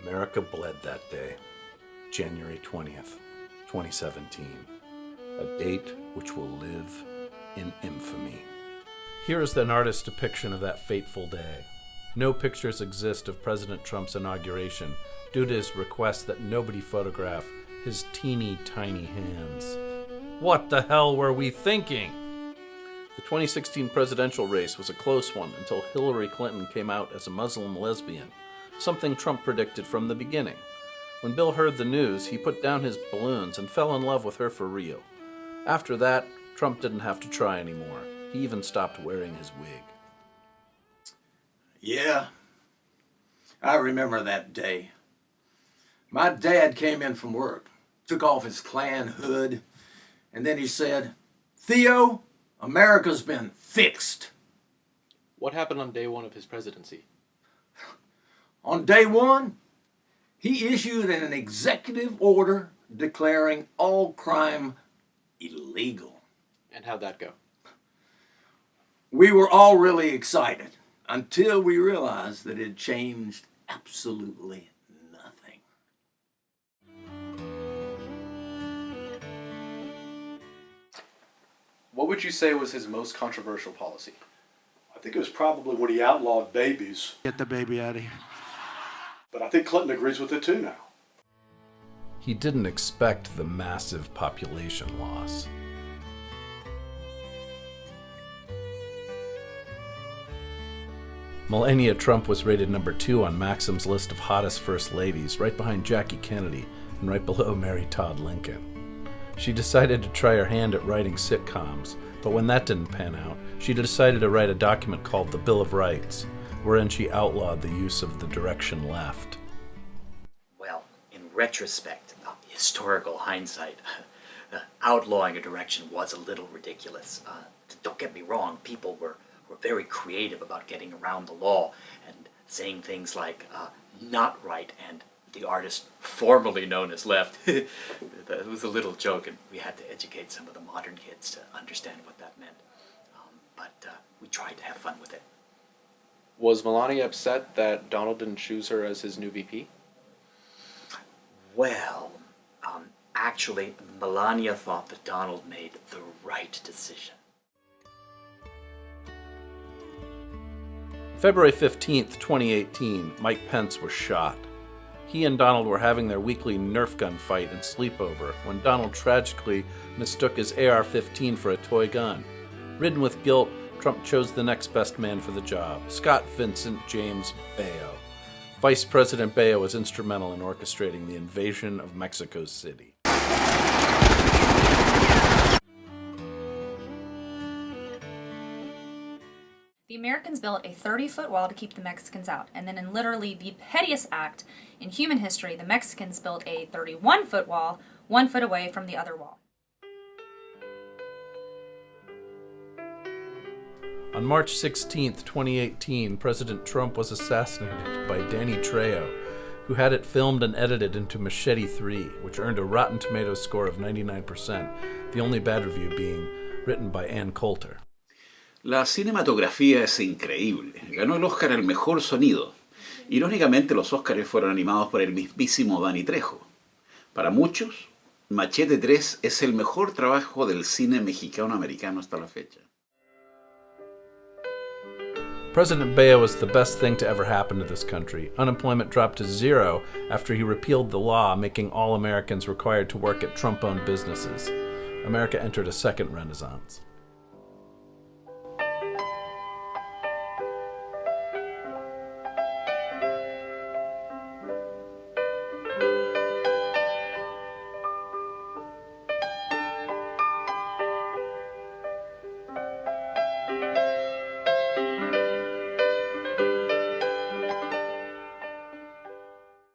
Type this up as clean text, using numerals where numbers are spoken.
America bled that day, January 20th, 2017, a date which will live in infamy. Here is an artist's depiction of that fateful day. No pictures exist of President Trump's inauguration due to his request that nobody photograph his teeny tiny hands. What the hell were we thinking? The 2016 presidential race was a close one until Hillary Clinton came out as a Muslim lesbian, something Trump predicted from the beginning. When Bill heard the news, he put down his balloons and fell in love with her for real. After that, Trump didn't have to try anymore. He even stopped wearing his wig. Yeah, I remember that day. My dad came in from work, took off his Klan hood, and then he said, "Theo, America's been fixed." What happened on day one of his presidency? On day one, he issued an executive order declaring all crime illegal. And how'd that go? We were all really excited until we realized that it changed absolutely nothing. What would you say was his most controversial policy? I think it was probably when he outlawed babies, Get the baby out of here. but I think Clinton agrees with it too now. He didn't expect the massive population loss. Melania Trump was rated number 2 on Maxim's list of hottest first ladies, right behind Jackie Kennedy and right below Mary Todd Lincoln. She decided to try her hand at writing sitcoms, but when that didn't pan out, she decided to write a document called the Bill of Rights, wherein she outlawed the use of the direction left. Well, in retrospect, historical hindsight, outlawing a direction was a little ridiculous. Don't get me wrong, people were very creative about getting around the law and saying things like not right and the artist formerly known as left. It was a little joke, and we had to educate some of the modern kids to understand what that meant. But we tried to have fun with it. Was Melania upset that Donald didn't choose her as his new VP? Well, actually, Melania thought that Donald made the right decision. February 15th, 2018, Mike Pence was shot. He and Donald were having their weekly Nerf gun fight and sleepover when Donald tragically mistook his AR-15 for a toy gun. Ridden with guilt, Trump chose the next best man for the job, Scott Vincent James Baio. Vice President Baio was instrumental in orchestrating the invasion of Mexico City. The Americans built a 30-foot wall to keep the Mexicans out, and then in literally the pettiest act in human history, the Mexicans built a 31-foot wall, 1 foot away from the other wall. On March 16th, 2018, President Trump was assassinated by Danny Trejo, who had it filmed and edited into Machete 3, which earned a Rotten Tomatoes score of 99%, the only bad review being written by Ann Coulter. La cinematografía es increíble. Ganó el Oscar al mejor sonido. Irónicamente, los Oscars fueron animados por el mismísimo Danny Trejo. Para muchos, Machete 3 es el mejor trabajo del cine mexicano-americano hasta la fecha. President Baio was the best thing to ever happen to this country. Unemployment dropped to 0 after he repealed the law making all Americans required to work at Trump-owned businesses. America entered a second renaissance.